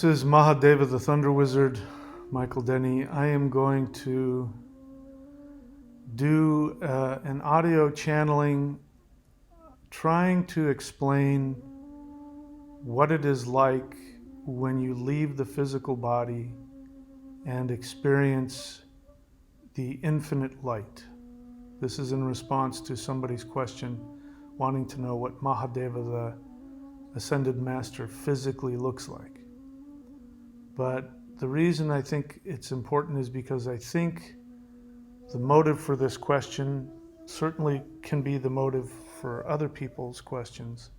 This is Mahadeva the Thunder Wizard, Michael Denny. I am going to do an audio channeling trying to explain what it is like when you leave the physical body and experience the infinite light. This is in response to somebody's question wanting to know what Mahadeva the Ascended Master physically looks like. But the reason I think it's important is because I think the motive for this question certainly can be the motive for other people's questions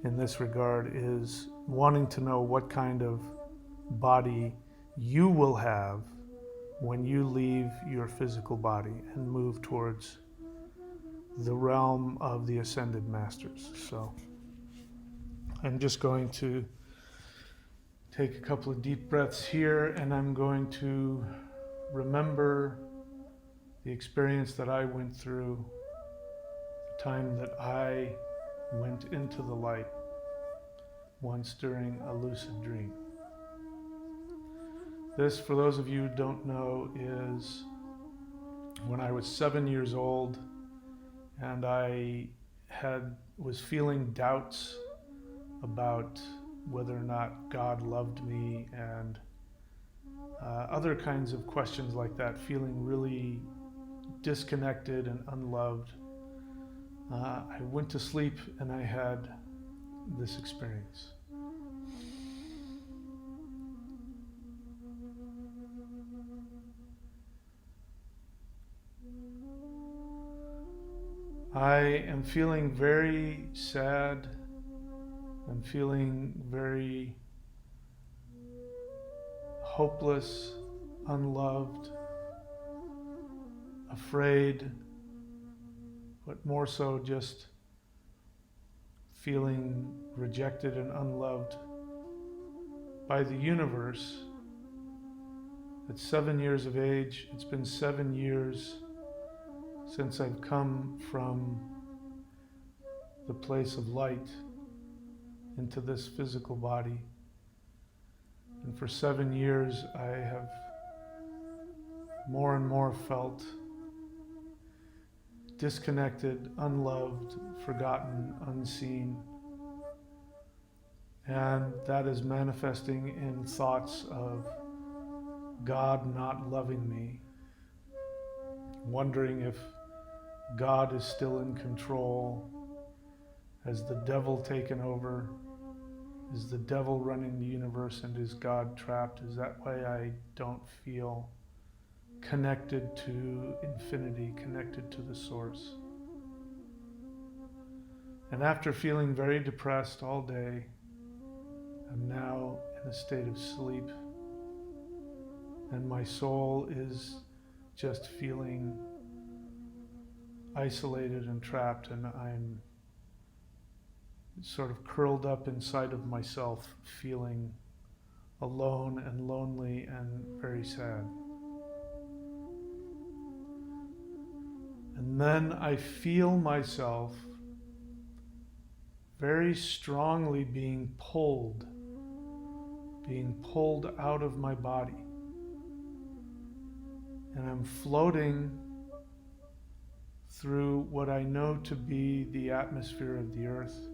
in this regard, is wanting to know what kind of body you will have when you leave your physical body and move towards the realm of the Ascended Masters. So I'm just going to take a couple of deep breaths here, and I'm going to remember the experience that I went through, the time that I went into the light once during a lucid dream. This, for those of you who don't know, is when I was 7 years old and I was feeling doubts about whether or not God loved me, and other kinds of questions like that, feeling really disconnected and unloved. I went to sleep and I had this experience. I am feeling very sad. I'm feeling very hopeless, unloved, afraid, but more so just feeling rejected and unloved by the universe. At 7 years of age, it's been 7 years since I've come from the place of light into this physical body. And for 7 years, I have more and more felt disconnected, unloved, forgotten, unseen. And that is manifesting in thoughts of God not loving me, wondering if God is still in control. Has the devil taken over? Is the devil running the universe, and is God trapped? Is that why I don't feel connected to infinity, connected to the source? And after feeling very depressed all day, I'm now in a state of sleep, and my soul is just feeling isolated and trapped, and I'm sort of curled up inside of myself, feeling alone and lonely and very sad. And then I feel myself very strongly being pulled out of my body. And I'm floating through what I know to be the atmosphere of the earth.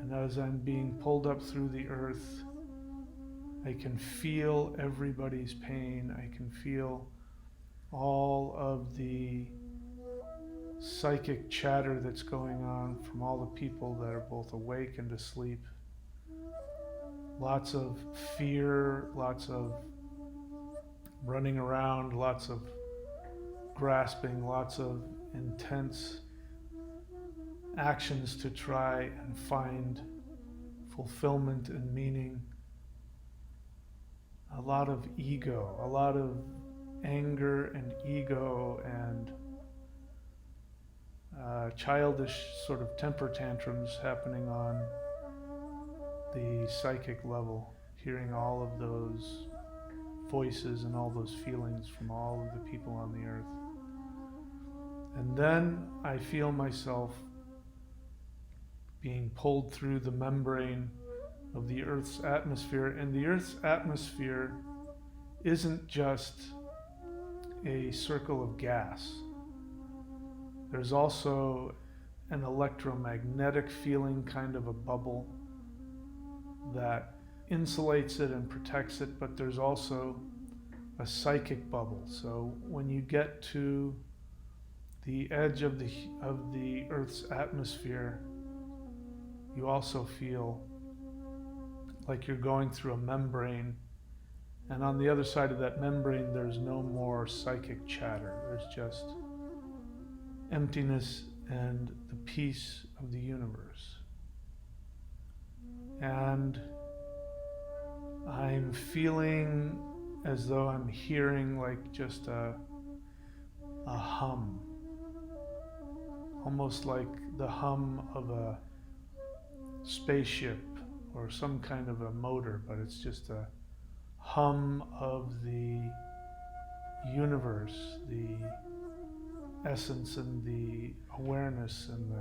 And as I'm being pulled up through the earth, I can feel everybody's pain. I can feel all of the psychic chatter that's going on from all the people that are both awake and asleep. Lots of fear, lots of running around, lots of grasping, lots of intense actions to try and find fulfillment and meaning. A lot of ego, a lot of anger and ego and childish sort of temper tantrums happening on the psychic level, hearing all of those voices and all those feelings from all of the people on the earth. And then I feel myself being pulled through the membrane of the Earth's atmosphere. And the Earth's atmosphere isn't just a circle of gas. There's also an electromagnetic feeling, kind of a bubble that insulates it and protects it, but there's also a psychic bubble. So when you get to the edge of the Earth's atmosphere, you also feel like you're going through a membrane, and on the other side of that membrane there's no more psychic chatter. There's just emptiness and the peace of the universe. And I'm feeling as though I'm hearing like just a hum, almost like the hum of a spaceship or some kind of a motor, but it's just a hum of the universe, the essence and the awareness and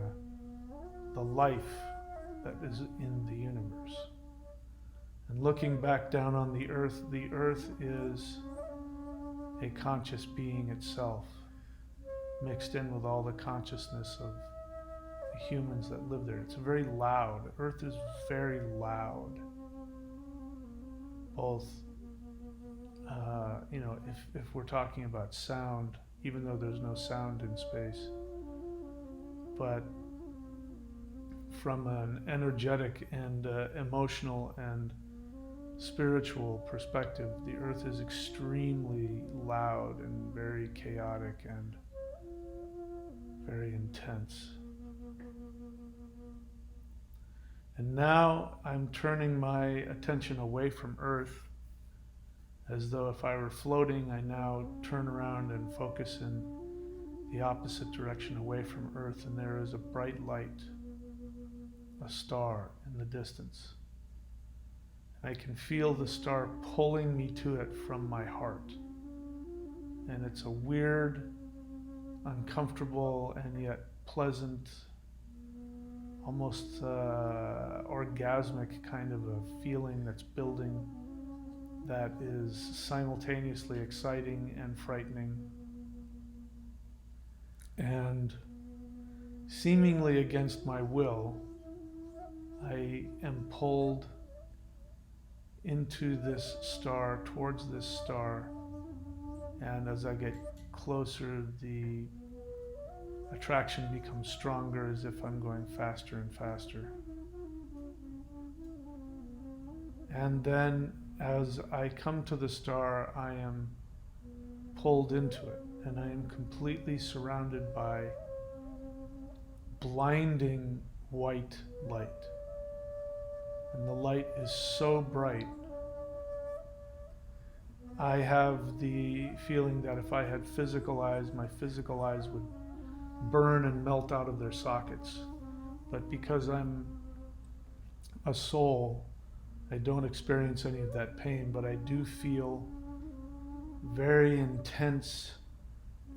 the life that is in the universe. And looking back down on the earth is a conscious being itself, mixed in with all the consciousness of the humans that live there. It's very loud. Earth is very loud. Both, if we're talking about sound, even though there's no sound in space, but from an energetic and emotional and spiritual perspective, the earth is extremely loud and very chaotic and very intense. And now I'm turning my attention away from earth, as though if I were floating, I now turn around and focus in the opposite direction away from earth, and there is a bright light, a star in the distance. I can feel the star pulling me to it from my heart. And it's a weird, uncomfortable, and yet pleasant, almost orgasmic kind of a feeling that's building that is simultaneously exciting and frightening. And seemingly against my will, I am pulled into this star, towards this star, and as I get closer, the attraction becomes stronger, as if I'm going faster and faster. And then as I come to the star, I am pulled into it, and I am completely surrounded by blinding white light. And the light is so bright, I have the feeling that if I had physical eyes, my physical eyes would burn and melt out of their sockets. But because I'm a soul, I don't experience any of that pain, but I do feel very intense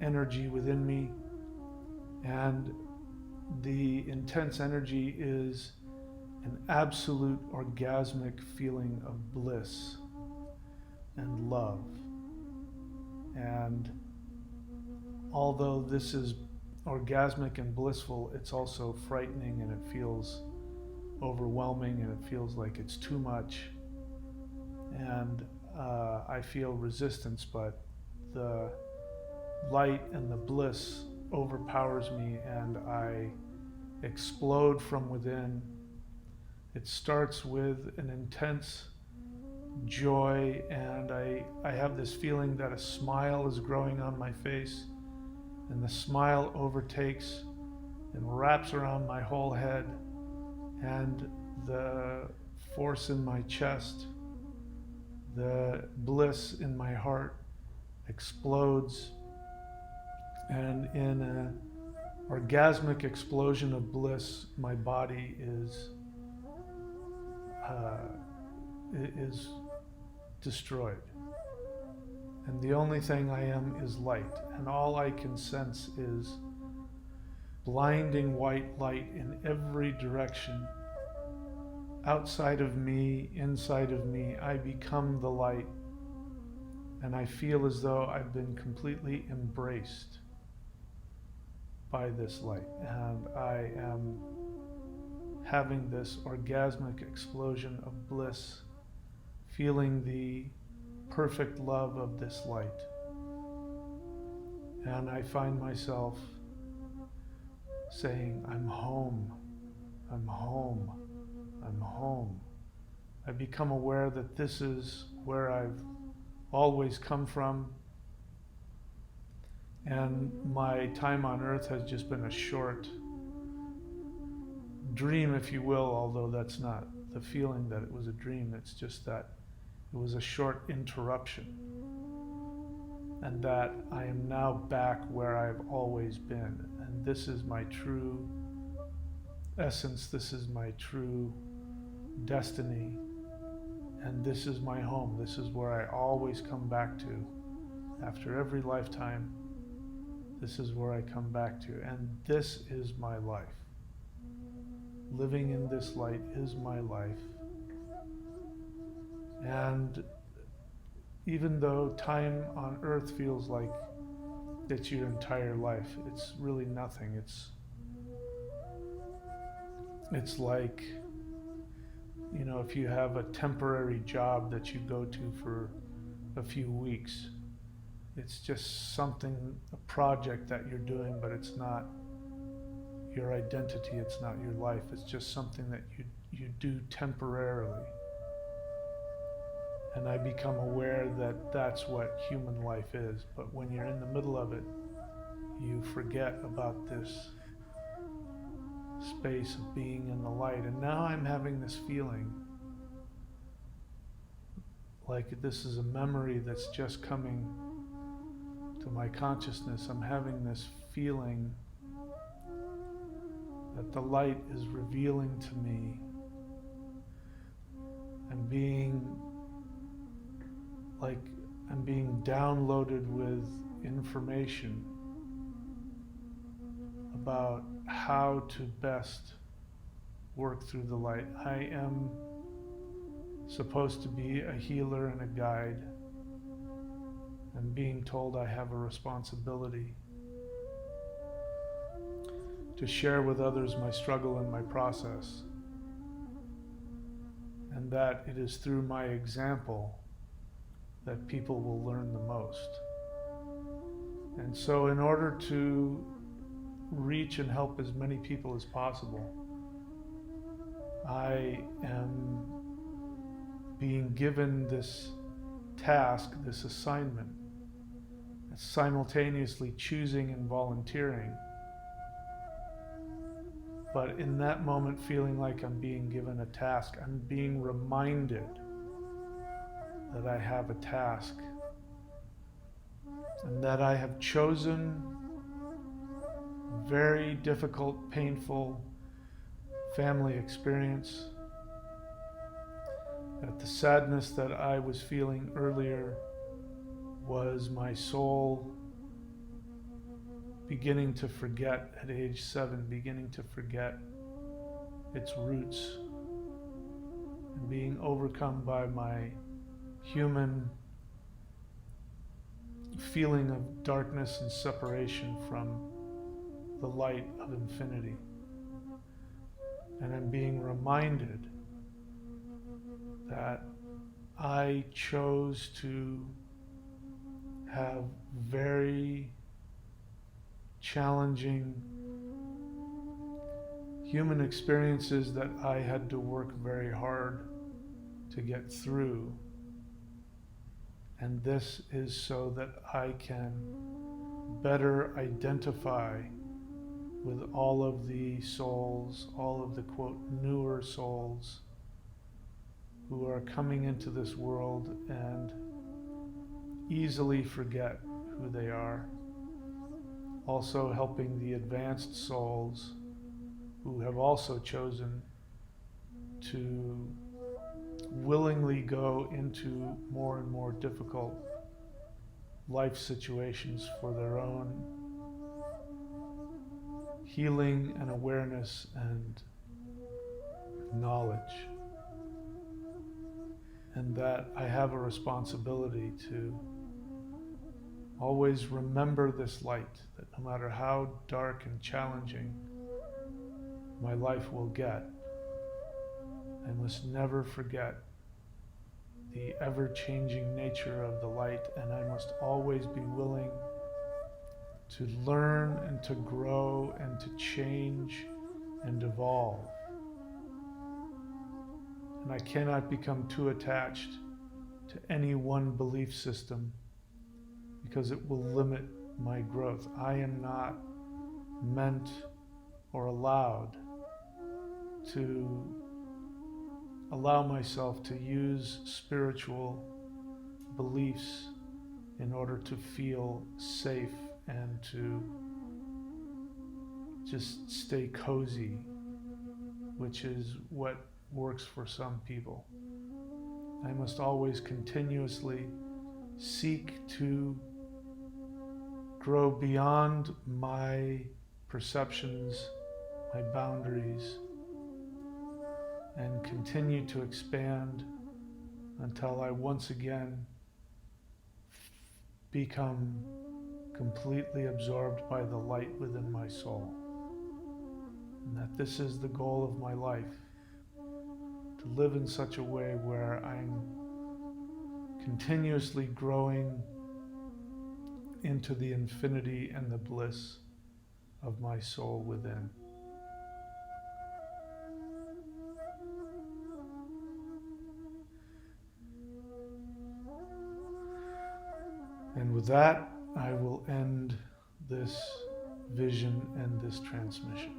energy within me. And the intense energy is an absolute orgasmic feeling of bliss and love. And although this is orgasmic and blissful, it's also frightening, and it feels overwhelming, and it feels like it's too much. And I feel resistance, but the light and the bliss overpowers me, and I explode from within. It starts with an intense joy, and I have this feeling that a smile is growing on my face, and the smile overtakes and wraps around my whole head, and the force in my chest, the bliss in my heart explodes, and in an orgasmic explosion of bliss, my body is destroyed. And the only thing I am is light, and all I can sense is blinding white light in every direction. outside of me, inside of me, I become the light, and I feel as though I've been completely embraced by this light, and I am having this orgasmic explosion of bliss, feeling the perfect love of this light. And I find myself saying, I'm home, I'm home, I'm home. I become aware that this is where I've always come from, and my time on earth has just been a short dream, if you will, although that's not the feeling that it was a dream. It's just that it was a short interruption, and that I am now back where I've always been. And this is my true essence, this is my true destiny, and this is my home. This is where I always come back to. After every lifetime, this is where I come back to, and this is my life. Living in this light is my life. And even though time on earth feels like it's your entire life, it's really nothing. It's like, you know, if you have a temporary job that you go to for a few weeks, it's just something, a project that you're doing, but it's not your identity, it's not your life. It's just something that you do temporarily. And I become aware that that's what human life is. But when you're in the middle of it, you forget about this space of being in the light. And now I'm having this feeling like this is a memory that's just coming to my consciousness. I'm having this feeling that the light is revealing to me and being like I'm being downloaded with information about how to best work through the light. I am supposed to be a healer and a guide. I'm being told I have a responsibility to share with others my struggle and my process, and that it is through my example that people will learn the most. And so in order to reach and help as many people as possible, I am being given this task, this assignment, simultaneously choosing and volunteering, but in that moment feeling like I'm being given a task, I'm being reminded that I have a task and that I have chosen a very difficult, painful family experience, that the sadness that I was feeling earlier was my soul beginning to forget at age 7, beginning to forget its roots and being overcome by my human feeling of darkness and separation from the light of infinity. And I'm being reminded that I chose to have very challenging human experiences that I had to work very hard to get through. And this is so that I can better identify with all of the souls, all of the quote newer souls who are coming into this world and easily forget who they are. Also helping the advanced souls who have also chosen to willingly go into more and more difficult life situations for their own healing and awareness and knowledge. and that I have a responsibility to always remember this light, that no matter how dark and challenging my life will get, I must never forget the ever-changing nature of the light, and I must always be willing to learn and to grow and to change and evolve. And I cannot become too attached to any one belief system because it will limit my growth. I am not meant or allowed to allow myself to use spiritual beliefs in order to feel safe and to just stay cozy, which is what works for some people. I must always continuously seek to grow beyond my perceptions, my boundaries, and continue to expand until I once again become completely absorbed by the light within my soul. And that this is the goal of my life, to live in such a way where I'm continuously growing into the infinity and the bliss of my soul within. And with that, I will end this vision and this transmission.